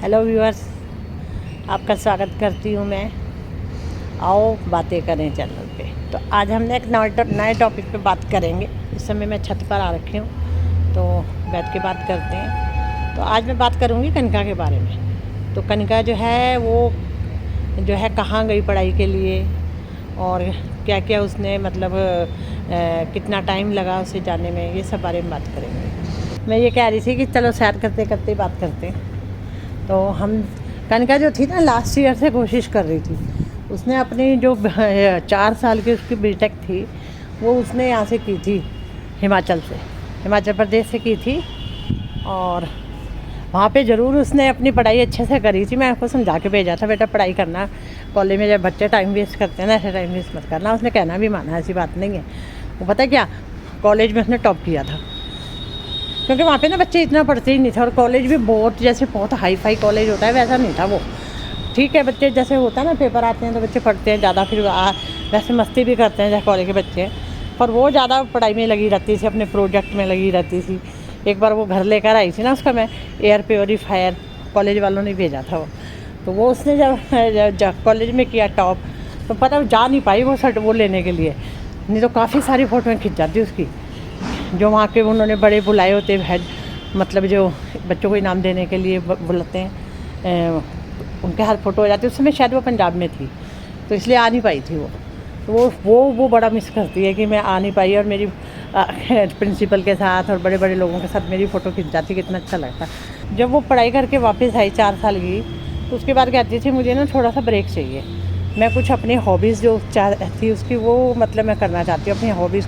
Hello viewers, आपका स्वागत करती हूँ मैं। आओ बातें करें चैनल पे। तो आज हमने एक नए टॉपिक पे बात करेंगे। इस समय मैं छत पर आ रखी हूँ, तो बैठ के बात करते हैं। तो आज मैं बात करूँगी कनिका के बारे में। तो कनिका जो है वो जो है कहाँ गई पढ़ाई के लिए और क्या क्या उसने मतलब कितना टाइम लगा उसे जाने में, ये सब बारे में बात करेंगे। मैं ये कह रही थी कि चलो सैर करते करते बात करते हैं। तो हम कनिका जो थी ना, लास्ट ईयर से कोशिश कर रही थी। उसने अपनी जो 4 साल की उसकी बीटेक थी वो उसने यहाँ से की थी, हिमाचल प्रदेश से की थी। और वहाँ पे ज़रूर उसने अपनी पढ़ाई अच्छे से करी थी। मैं उसको समझा के भेजा था, बेटा पढ़ाई करना, कॉलेज में जब बच्चे टाइम वेस्ट करते हैं ना, ऐसे टाइम वेस्ट मत करना। उसने कहना भी माना, ऐसी बात नहीं है। वो पता क्या, कॉलेज में उसने टॉप किया था, क्योंकि वहाँ पे ना बच्चे इतना पढ़ते ही नहीं थे। और कॉलेज भी बहुत हाई फाई कॉलेज होता है, वैसा नहीं था वो। ठीक है, बच्चे जैसे होता है ना, पेपर आते हैं तो बच्चे पढ़ते हैं ज़्यादा, फिर वैसे मस्ती भी करते हैं जैसे कॉलेज के बच्चे। पर वो ज़्यादा पढ़ाई में लगी रहती थी, अपने प्रोजेक्ट में लगी रहती थी। एक बार वो घर लेकर आई थी ना, उसका मैं एयर प्योरीफायर, कॉलेज वालों ने भेजा था वो। तो वो उसने जब कॉलेज में किया टॉप, तो पता जा नहीं पाई वो लेने के लिए, नहीं तो काफ़ी सारी फ़ोटोएँ खिंच जाती उसकी। जो वहाँ के उन्होंने बड़े बुलाए होते हेड, मतलब जो बच्चों को इनाम देने के लिए बुलाते हैं, उनके हर फोटो हो जाती है। उस समय शायद वो पंजाब में थी, तो इसलिए आ नहीं पाई थी वो। तो वो बड़ा मिस करती है कि मैं आ नहीं पाई, और मेरी प्रिंसिपल के साथ और बड़े बड़े लोगों के साथ मेरी फ़ोटो खिंच जाती, कितना अच्छा लगता। जब वो पढ़ाई करके वापस आई 4 साल की, तो उसके बाद कहती थी मुझे ना थोड़ा सा ब्रेक चाहिए। मैं कुछ अपनी हॉबीज़ जो थी उसकी, वो मतलब मैं करना चाहती हूँ, अपनी हॉबीज़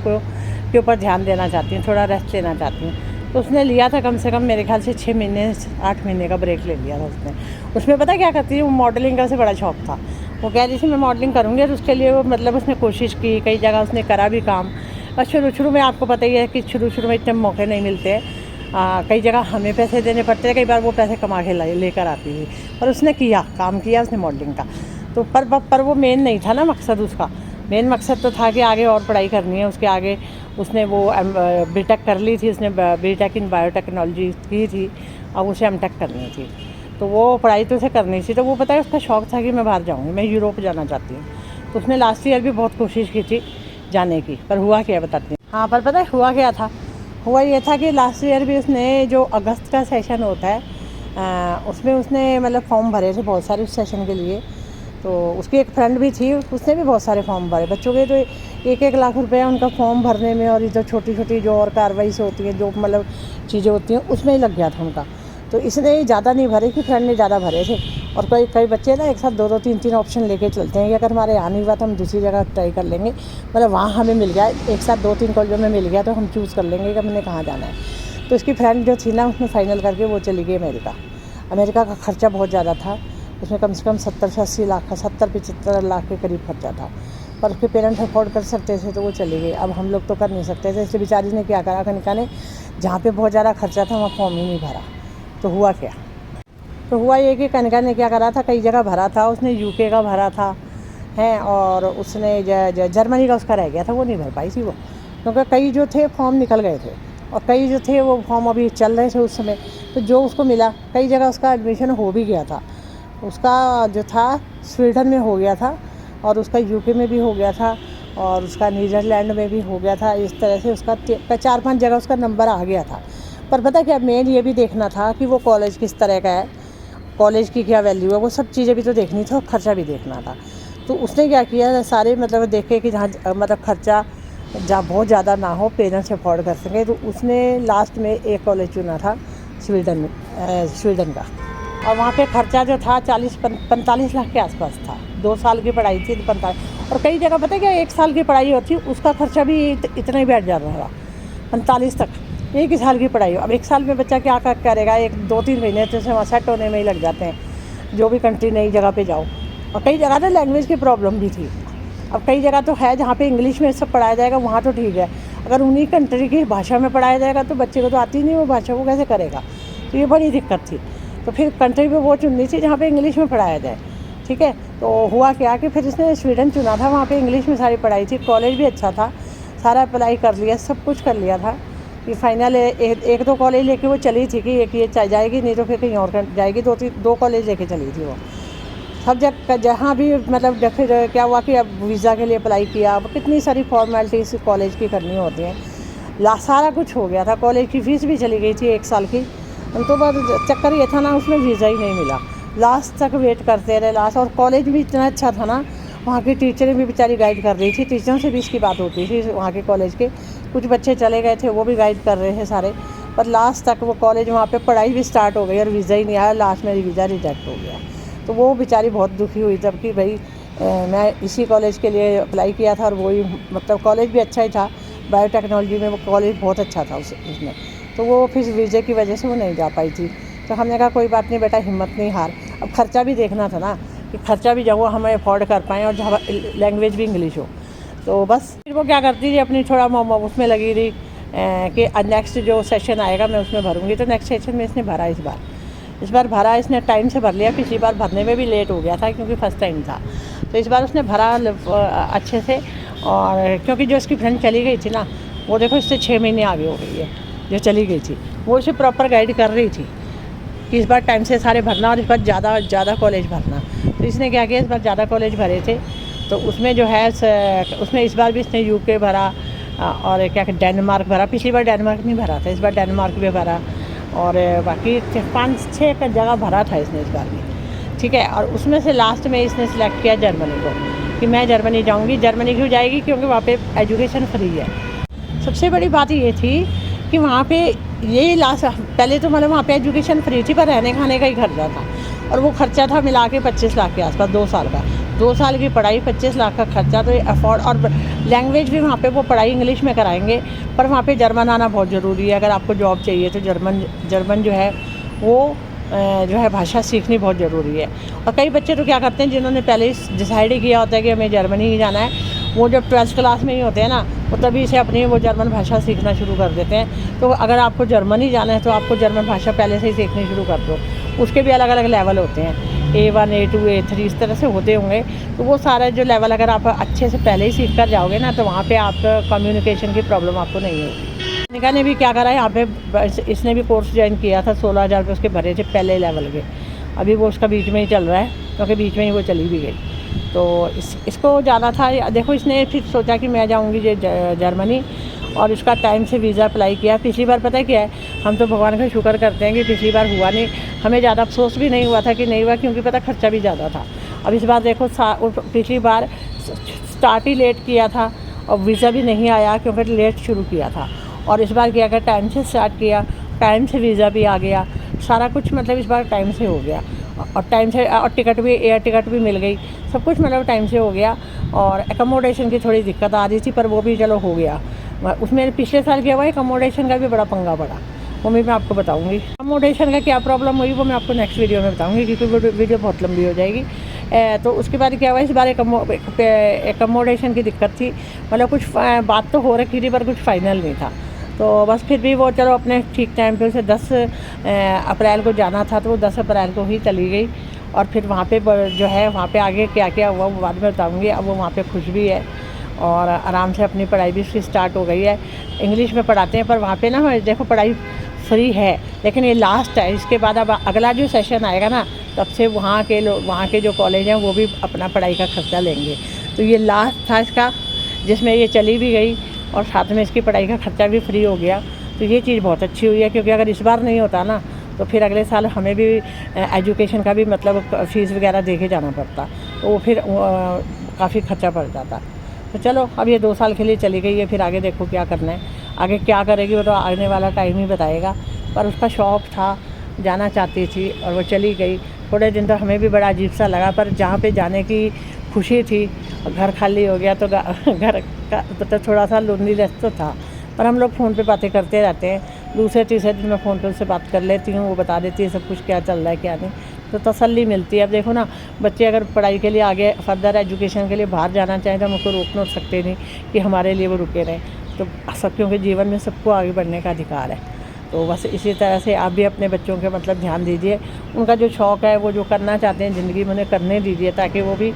के ऊपर ध्यान देना चाहती हूँ, थोड़ा रेस्ट लेना चाहती हूँ। तो उसने लिया था कम से कम मेरे ख्याल से 6 महीने 8 महीने का ब्रेक ले लिया था उसने। उसमें पता क्या करती है, वो मॉडलिंग का उसे बड़ा शौक था। वो कह रही थी मैं मॉडलिंग करूँगी, और उसके लिए वो मतलब उसने कोशिश की, कई जगह उसने करा भी काम। और शुरू में आपको पता ही है कि शुरू में इतने मौके नहीं मिलते। कई जगह हमें पैसे देने पड़ते हैं, कई बार वो पैसे कमा के लेकर आती थी। पर उसने काम किया उसने मॉडलिंग का। तो पर वो मेन नहीं था ना मकसद उसका। मेन मकसद तो था कि आगे और पढ़ाई करनी है उसके आगे। उसने वो बीटेक कर ली थी, उसने बीटेक इन बायोटेक्नोलॉजी की थी, अब उसे एमटेक करनी थी। तो वो पढ़ाई तो उसे करनी थी। तो वो पता है उसका शौक़ था कि मैं बाहर जाऊँगी, मैं यूरोप जाना चाहती हूँ। तो उसने लास्ट ईयर भी बहुत कोशिश की थी जाने की, पर हुआ क्या बताती हूँ। हाँ, पर पता है हुआ क्या था। हुआ ये था कि लास्ट ईयर भी उसने जो अगस्त का सेशन होता है, उसमें उसने मतलब फॉर्म भरे थे बहुत सारे उस सेशन के लिए। तो उसकी एक फ्रेंड भी थी, उसने भी बहुत सारे फॉर्म भरे बच्चों के। तो 1-1 लाख रुपया उनका फॉर्म भरने में, और इधर छोटी छोटी जो और कार्रवाई से होती हैं, जो मतलब चीज़ें होती हैं, उसमें ही लग गया था उनका। तो इसने ज़्यादा नहीं भरे कि फ्रेंड ने ज़्यादा भरे थे। और कई बच्चे ना एक साथ 2-2 3-3 ऑप्शन लेके चलते हैं कि अगर हमारे यहाँ नहीं हुआ तो हम दूसरी जगह ट्राई कर लेंगे, मतलब वहाँ हमें मिल गया, एक साथ 2-3 कॉलेजों में मिल गया तो हम चूज़ कर लेंगे कि हमने कहाँ जाना है। तो इसकी फ्रेंड जो थी ना, उसने फाइनल करके वो चली गई अमेरिका का खर्चा बहुत ज़्यादा था उसमें, कम से कम 70 से 80 लाख का, 70-75 लाख के करीब खर्चा था। पर उसके पेरेंट्स अफोर्ड कर सकते थे तो वो चली गई। अब हम लोग तो कर नहीं सकते थे, इसलिए बेचारी ने क्या करा, कनिका ने जहाँ पे बहुत ज़्यादा खर्चा था वहाँ फॉर्म ही नहीं भरा। तो हुआ क्या, तो हुआ ये कि कनिका ने क्या करा था, कई जगह भरा था उसने, यूके का भरा था हैं, और उसने जर्मनी का उसका रह गया था, वो नहीं भर पाई थी वो, क्योंकि कई जो थे फॉर्म निकल गए थे, और कई जो थे वो फॉर्म अभी चल रहे थे उस समय। तो जो उसको मिला, कई जगह उसका एडमिशन हो भी गया था। उसका जो था स्वीडन में हो गया था, और उसका यूके में भी हो गया था, और उसका नीदरलैंड में भी हो गया था। इस तरह से उसका 4-5 जगह उसका नंबर आ गया था। पर पता क्या, मेन ये भी देखना था कि वो कॉलेज किस तरह का है, कॉलेज की क्या वैल्यू है, वो सब चीज़ें भी तो देखनी थी, और ख़र्चा भी देखना था। तो उसने क्या किया, सारे मतलब देखे कि जहाँ मतलब ख़र्चा जहाँ बहुत ज़्यादा ना हो, पेरेंट्स अफोर्ड कर सकें, तो उसने लास्ट में एक कॉलेज चुना था स्वीडन का। और वहाँ पे ख़र्चा जो था 40-45 लाख के आसपास था। 2 साल की पढ़ाई थी तो 45, और कई जगह पता है क्या, 1 साल की पढ़ाई होती उसका खर्चा भी इतना ही बैठ जाता था, 45 तक। 1 ही साल की पढ़ाई हो, अब 1 साल में बच्चा क्या करेगा, 1-2-3 महीने तो वहाँ सेट होने में ही लग जाते हैं, जो भी कंट्री नई जगह पे जाओ। और कई जगह ना लैंग्वेज की प्रॉब्लम भी थी। अब कई जगह तो है जहाँ पे इंग्लिश में सब पढ़ाया जाएगा, वहाँ तो ठीक है। अगर उन्हीं कंट्री की भाषा में पढ़ाया जाएगा तो बच्चे को तो आती नहीं वो भाषा, वो कैसे करेगा। तो ये बड़ी दिक्कत थी। तो फिर कंट्री में वो चुननी थी जहाँ पे इंग्लिश में पढ़ाया जाए, ठीक है। तो हुआ क्या कि फिर इसने स्वीडन चुना था, वहाँ पे इंग्लिश में सारी पढ़ाई थी, कॉलेज भी अच्छा था, सारा अप्लाई कर लिया, सब कुछ कर लिया था। कि फाइनल एक दो कॉलेज लेके वो चली थी कि एक ये जाएगी, नहीं तो फिर कहीं और जाएगी। दो कॉलेज लेके चली थी वो। सब जगह जहाँ भी मतलब फिर क्या हुआ कि अब वीज़ा के लिए अप्लाई किया। अब कितनी सारी फॉर्मेलिटीज़ कॉलेज की करनी होती हैं। सारा कुछ हो गया था, कॉलेज की फ़ीस भी चली गई थी 1 साल की। तो बस चक्कर ये था ना, उसमें वीज़ा ही नहीं मिला। लास्ट तक वेट करते रहे लास्ट। और कॉलेज भी इतना अच्छा था ना, वहाँ की टीचरें भी बेचारी गाइड कर रही थी। टीचरों से भी इसकी बात होती थी वहाँ के कॉलेज के। कुछ बच्चे चले गए थे, वो भी गाइड कर रहे थे सारे। पर लास्ट तक वो कॉलेज वहाँ पे पढ़ाई भी स्टार्ट हो गई और वीज़ा ही नहीं आया। लास्ट में वीज़ा रिजेक्ट हो गया। तो वो बेचारी बहुत दुखी हुई तब कि भाई मैं इसी कॉलेज के लिए अप्लाई किया था और वही मतलब कॉलेज भी अच्छा ही था, बायोटेक्नोलॉजी में वो कॉलेज बहुत अच्छा था उसमें। तो वो फिर वीज़े की वजह से वो नहीं जा पाई थी। तो हमने कहा कोई बात नहीं बेटा, हिम्मत नहीं हार। अब ख़र्चा भी देखना था ना कि ख़र्चा भी जो हम अफोर्ड कर पाएँ और जहाँ लैंग्वेज भी इंग्लिश हो। तो बस फिर वो क्या करती थी, अपनी थोड़ा उसमें लगी रही कि नेक्स्ट जो सेशन आएगा मैं उसमें भरूँगी। तो नेक्स्ट सेशन में इसने भरा इस बार भरा। इसने टाइम से भर लिया। पिछली बार भरने में भी लेट हो गया था क्योंकि फर्स्ट टाइम था। तो इस बार उसने भरा अच्छे से। और क्योंकि जो इसकी फ्रेंड चली गई थी ना, वो देखो इससे 6 महीने आगे हो गई है। जो चली गई थी वो इसे प्रॉपर गाइड कर रही थी कि इस बार टाइम से सारे भरना और इस बार ज़्यादा कॉलेज भरना। तो इसने क्या किया, इस बार ज़्यादा कॉलेज भरे थे। तो उसमें जो है उसमें इस बार भी इसने यूके भरा और क्या डेनमार्क भरा। पिछली बार डेनमार्क नहीं भरा था, इस बार डेनमार्क भी भरा। और बाकी 5-6 का जगह भरा था इसने इस बार भी, ठीक है। और उसमें से लास्ट में इसने सेलेक्ट किया जर्मनी को कि मैं जर्मनी जाऊंगी। जर्मनी क्यों जाएगी? क्योंकि वहाँ पे एजुकेशन फ्री है। सबसे बड़ी बात ये थी कि वहाँ पे ये लास्ट पहले तो मतलब वहाँ पे एजुकेशन फ्री थी, पर रहने खाने का ही खर्चा था। और वो खर्चा था मिला के 25 लाख के आसपास 2 साल का। 2 साल की पढ़ाई 25 लाख का खर्चा। तो ये अफोर्ड। और लैंग्वेज भी वहाँ पे वो पढ़ाई इंग्लिश में कराएंगे, पर वहाँ पे जर्मन आना बहुत ज़रूरी है। अगर आपको जॉब चाहिए तो जर्मन जो है वो जो है भाषा सीखनी बहुत ज़रूरी है। और कई बच्चे तो क्या करते हैं, जिन्होंने पहले ही डिसाइड ही किया होता है कि हमें जर्मनी ही जाना है, वो जब 12th क्लास में ही होते हैं ना, वो तभी से अपनी वो जर्मन भाषा सीखना शुरू कर देते हैं। तो अगर आपको जर्मनी जाना है तो आपको जर्मन भाषा पहले से ही सीखनी शुरू कर दो। उसके भी अलग अलग लेवल होते हैं, A1 A2 A3 इस तरह से होते होंगे। तो वो सारे जो लेवल अगर आप अच्छे से पहले ही सीख कर जाओगे ना, तो वहाँ पे आपका कम्युनिकेशन की प्रॉब्लम आपको नहीं होगी। निका ने भी क्या करा है यहाँ पे, इसने भी कोर्स ज्वाइन किया था। 16,000 रुपये उसके भरे थे पहले लेवल के। अभी वो उसका बीच में ही चल रहा है क्योंकि बीच में ही वो चली भी गई। तो इसको जाना था। देखो इसने फिर सोचा कि मैं जाऊँगी जर्मनी, और इसका टाइम से वीज़ा अप्लाई किया। पिछली बार पता है क्या है, हम तो भगवान का शुक्र करते हैं कि पिछली बार हुआ नहीं। हमें ज़्यादा अफसोस भी नहीं हुआ था कि नहीं हुआ, क्योंकि पता खर्चा भी ज़्यादा था। अब इस बार देखो पिछली बार स्टार्ट ही लेट किया था और वीज़ा भी नहीं आया क्योंकि लेट शुरू किया था। और इस बार क्या टाइम से स्टार्ट किया, टाइम से वीज़ा भी आ गया, सारा कुछ मतलब इस बार टाइम से हो गया। और टाइम से और टिकट भी, एयर टिकट भी मिल गई, सब कुछ मतलब टाइम से हो गया। और एकोमोडेशन की थोड़ी दिक्कत आ रही थी, पर वो भी चलो हो गया। उसमें पिछले साल क्या हुआ, एकोमोडेशन का भी बड़ा पंगा पड़ा, वो भी मैं आपको बताऊंगी। एकोमोडेशन का क्या प्रॉब्लम हुई वो मैं आपको नेक्स्ट वीडियो में बताऊंगी, क्योंकि वो वीडियो बहुत लंबी हो जाएगी। तो उसके बाद क्या हुआ, इस बार एकोमोडेशन की दिक्कत थी। मतलब कुछ बात तो हो रखी थी पर कुछ फाइनल नहीं था। तो बस फिर भी वो चलो अपने ठीक टाइम पे, उसे 10 अप्रैल को जाना था, तो वो 10 अप्रैल को ही चली गई। और फिर वहाँ पे जो है, वहाँ पे आगे क्या क्या हुआ वो बाद में बताऊँगी। अब वो वहाँ पे खुश भी है और आराम से अपनी पढ़ाई भी उसकी स्टार्ट हो गई है। इंग्लिश में पढ़ाते हैं, पर वहाँ पे ना देखो पढ़ाई फ्री है, लेकिन ये लास्ट है। इसके बाद अब अगला जो सेशन आएगा ना, तब से वहाँ के जो कॉलेज हैं वो भी अपना पढ़ाई का खर्चा लेंगे। तो ये लास्ट था इसका, जिसमें ये चली भी गई और साथ में इसकी पढ़ाई का खर्चा भी फ्री हो गया। तो ये चीज़ बहुत अच्छी हुई है, क्योंकि अगर इस बार नहीं होता ना, तो फिर अगले साल हमें भी एजुकेशन का भी मतलब फ़ीस वगैरह दे के जाना पड़ता, तो वो फिर काफ़ी खर्चा पड़ जाता। तो चलो अब ये 2 साल के लिए चली गई है, फिर आगे देखो क्या करना है, आगे क्या करेगी वो तो आने वाला टाइम ही बताएगा। पर उसका शौक़ था, जाना चाहती थी और वो चली गई। थोड़े दिन तो हमें भी बड़ा अजीब सा लगा, पर जहाँ पे जाने की खुशी थी, घर खाली हो गया तो घर का तो थोड़ा सा लोनलीनेस तो था। पर हम लोग फ़ोन पे बातें करते रहते हैं, दूसरे तीसरे दिन मैं फ़ोन पे उससे बात कर लेती हूँ, वो बता देती है सब कुछ क्या चल रहा है क्या नहीं, तो तसल्ली मिलती है। अब देखो ना, बच्चे अगर पढ़ाई के लिए आगे फर्दर एजुकेशन के लिए बाहर जाना चाहें तो हम उनको रोक नहीं सकते नहीं कि हमारे लिए वो रुके रहें। तो सब, क्योंकि जीवन में सबको आगे बढ़ने का अधिकार है। तो बस इसी तरह से आप भी अपने बच्चों के मतलब ध्यान दीजिए, उनका जो शौक़ है, वो जो करना चाहते हैं ज़िंदगी में, उन्हें करने दीजिए, ताकि वो भी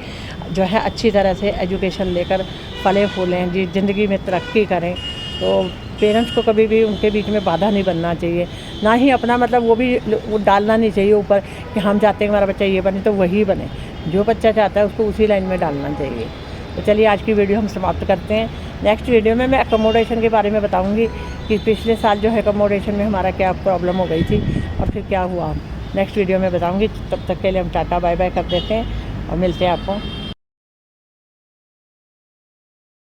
जो है अच्छी तरह से एजुकेशन लेकर फले फूलें, जी ज़िंदगी में तरक्की करें। तो पेरेंट्स को कभी भी उनके बीच में बाधा नहीं बनना चाहिए, ना ही अपना मतलब वो डालना नहीं चाहिए ऊपर कि हम चाहते हैं हमारा बच्चा ये बने तो वही बने। जो बच्चा चाहता है उसको उसी लाइन में डालना चाहिए। तो चलिए आज की वीडियो हम समाप्त करते हैं। नेक्स्ट वीडियो में मैं अकोमोडेशन के बारे में बताऊंगी कि पिछले साल जो है अकोमोडेशन में हमारा क्या प्रॉब्लम हो गई थी और फिर क्या हुआ। नेक्स्ट वीडियो में बताऊंगी। तब तक के लिए हम टाटा बाय बाय कर देते हैं और मिलते हैं आपको